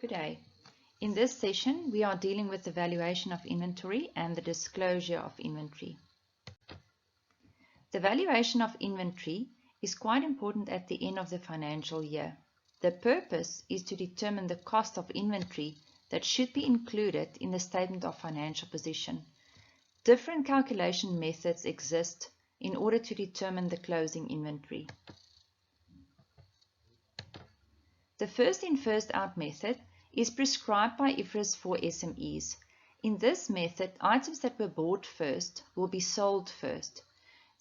Good day. In this session, we are dealing with the valuation of inventory and the disclosure of inventory. The valuation of inventory is quite important at the end of the financial year. The purpose is to determine the cost of inventory that should be included in the statement of financial position. Different calculation methods exist in order to determine the closing inventory. The first in, first out method is prescribed by IFRS for SMEs. In this method, items that were bought first will be sold first.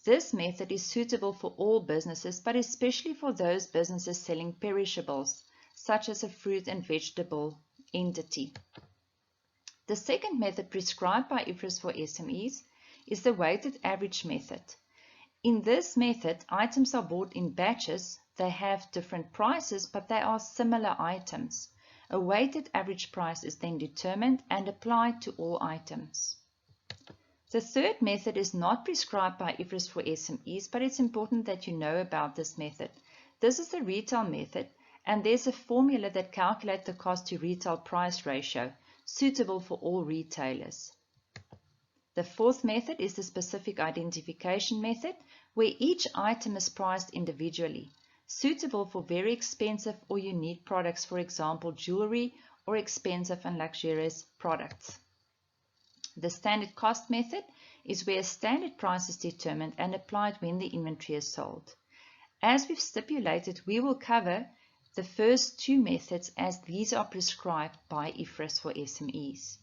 This method is suitable for all businesses, but especially for those businesses selling perishables, such as a fruit and vegetable entity. The second method prescribed by IFRS for SMEs is the weighted average method. In this method, items are bought in batches. They have different prices, but they are similar items. A weighted average price is then determined and applied to all items. The third method is not prescribed by IFRS for SMEs, but it's important that you know about this method. This is the retail method, and there's a formula that calculates the cost to retail price ratio, suitable for all retailers. The fourth method is the specific identification method, where each item is priced individually, suitable for very expensive or unique products, for example, jewelry, or expensive and luxurious products. The standard cost method is where a standard price is determined and applied when the inventory is sold. As we've stipulated, we will cover the first two methods as these are prescribed by IFRS for SMEs.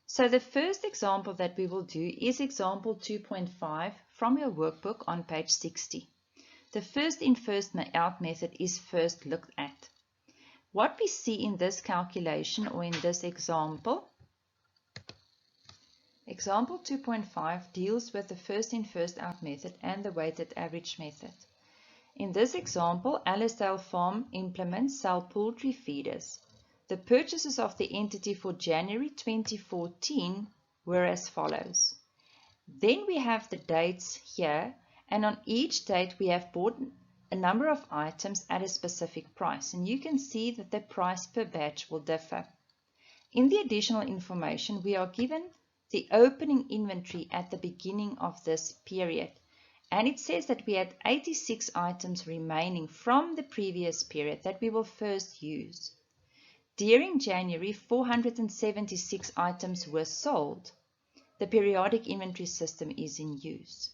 So the first example that we will do is example 2.5 from your workbook on page 60. The first in, first out method is first looked at. What we see in this calculation or in this example, example 2.5 deals with the first in, first out method and the weighted average method. In this example, Allisdale Farm Implements sell poultry feeders. The purchases of the entity for January 2014 were as follows. Then we have the dates here, and on each date we have bought a number of items at a specific price, and you can see that the price per batch will differ. In the additional information, we are given the opening inventory at the beginning of this period, and it says that we had 86 items remaining from the previous period that we will first use. During January, 476 items were sold. The periodic inventory system is in use.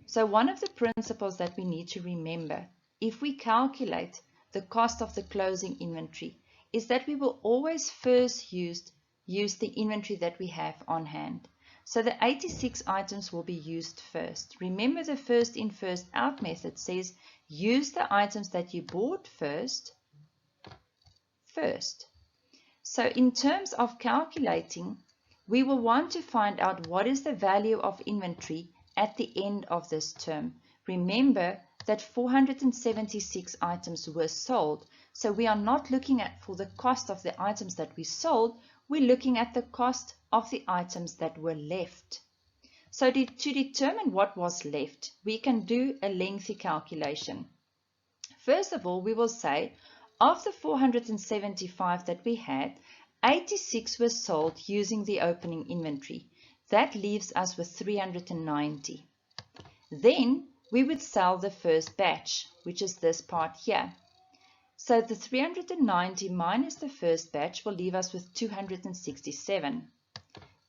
So one of the principles that we need to remember, if we calculate the cost of the closing inventory, is that we will always first use the inventory that we have on hand. So the 86 items will be used first. Remember, the first in, first out method says use the items that you bought first. So in terms of calculating, we will want to find out what is the value of inventory at the end of this term. Remember that 476 items were sold, so we are not looking at for the cost of the items that we sold, we're looking at the cost of the items that were left. So to determine what was left, we can do a lengthy calculation. First of all, we will say of the 475 that we had, 86 were sold using the opening inventory. That leaves us with 390. Then we would sell the first batch, which is this part here. So the 390 minus the first batch will leave us with 267.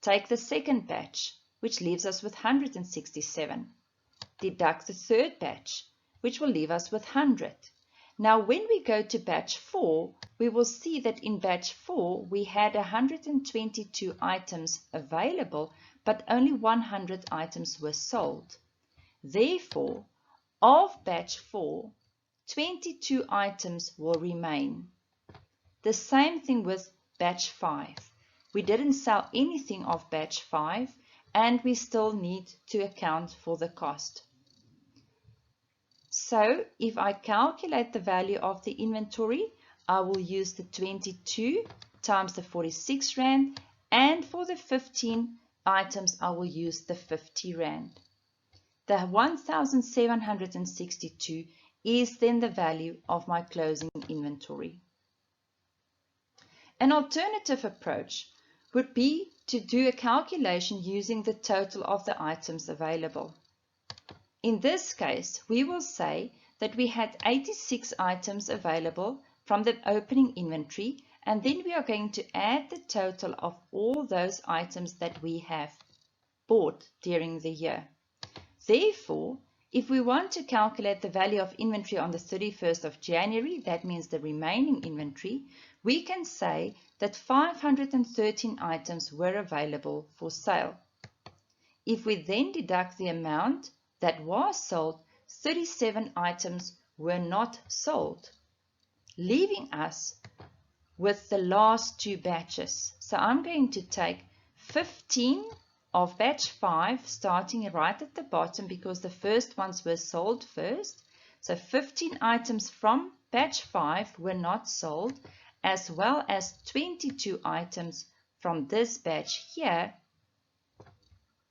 Take the second batch, which leaves us with 167. Deduct the third batch, which will leave us with 100. Now when we go to batch 4, we will see that in batch 4 we had 122 items available, but only 100 items were sold. Therefore, of batch 4, 22 items will remain. The same thing with batch 5. We didn't sell anything of batch 5, and we still need to account for the cost. So if I calculate the value of the inventory, I will use the 22 times the 46 Rand, and for the 15 items I will use the 50 Rand. The 1,762 is then the value of my closing inventory. An alternative approach would be to do a calculation using the total of the items available. In this case, we will say that we had 86 items available from the opening inventory, and then we are going to add the total of all those items that we have bought during the year. Therefore, if we want to calculate the value of inventory on the 31st of January, that means the remaining inventory, we can say that 513 items were available for sale. If we then deduct the amount that was sold, 37 items were not sold, leaving us with the last two batches. So I'm going to take 15 of batch 5, starting right at the bottom because the first ones were sold first. So 15 items from batch 5 were not sold, as well as 22 items from this batch here,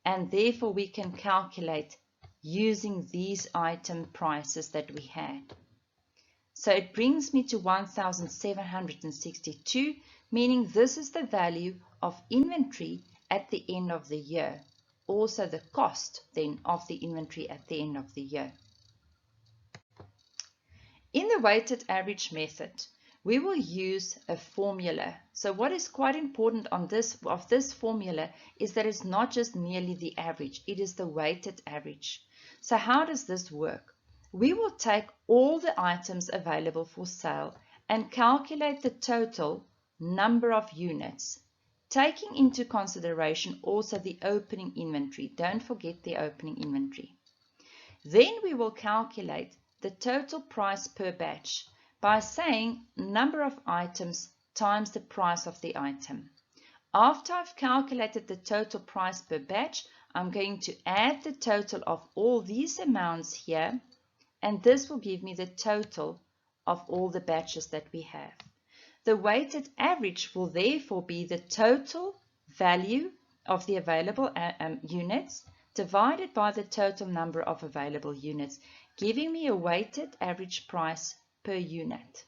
and therefore we can calculate using these item prices that we had. So it brings me to 1,762, meaning this is the value of inventory at the end of the year. Also the cost then of the inventory at the end of the year. In the weighted average method, we will use a formula. So what is quite important of this formula is that it's not just merely the average, it is the weighted average. So how does this work? We will take all the items available for sale and calculate the total number of units, taking into consideration also the opening inventory. Don't forget the opening inventory. Then we will calculate the total price per batch by saying number of items times the price of the item. After I've calculated the total price per batch, I'm going to add the total of all these amounts here, and this will give me the total of all the batches that we have. The weighted average will therefore be the total value of the available units divided by the total number of available units, giving me a weighted average price per unit.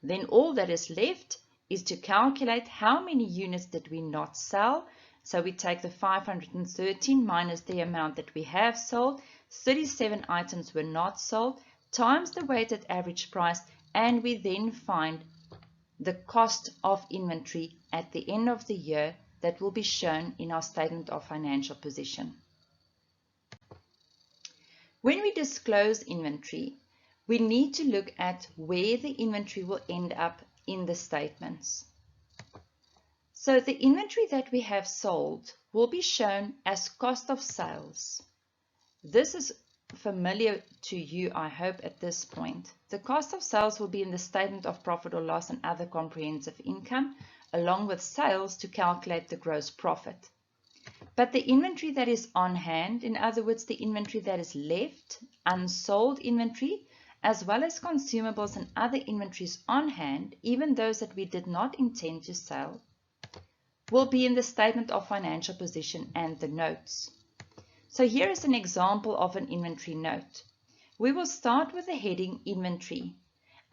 Then all that is left is to calculate how many units did we not sell. So we take the 513 minus the amount that we have sold, 37 items were not sold, times the weighted average price, and we then find the cost of inventory at the end of the year that will be shown in our statement of financial position. When we disclose inventory, we need to look at where the inventory will end up in the statements. So the inventory that we have sold will be shown as cost of sales. This is familiar to you, I hope, at this point. The cost of sales will be in the statement of profit or loss and other comprehensive income, along with sales to calculate the gross profit. But the inventory that is on hand, in other words, the inventory that is left, unsold inventory, as well as consumables and other inventories on hand, even those that we did not intend to sell, will be in the statement of financial position and the notes. So here is an example of an inventory note. We will start with the heading inventory,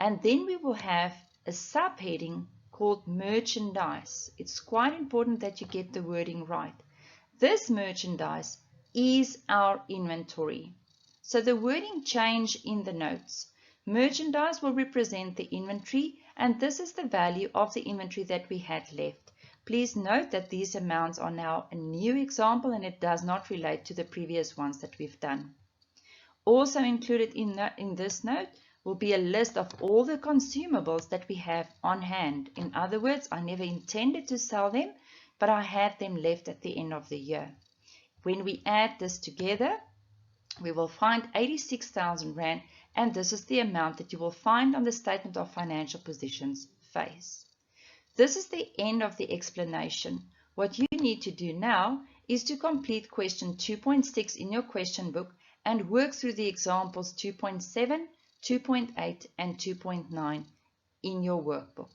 and then we will have a subheading called merchandise. It's quite important that you get the wording right. This merchandise is our inventory. So the wording change in the notes. Merchandise will represent the inventory, and this is the value of the inventory that we had left. Please note that these amounts are now a new example and it does not relate to the previous ones that we've done. Also included in this note will be a list of all the consumables that we have on hand. In other words, I never intended to sell them, but I had them left at the end of the year. When we add this together, we will find 86,000 Rand, and this is the amount that you will find on the statement of financial positions face. This is the end of the explanation. What you need to do now is to complete question 2.6 in your question book and work through the examples 2.7, 2.8 and 2.9 in your workbook.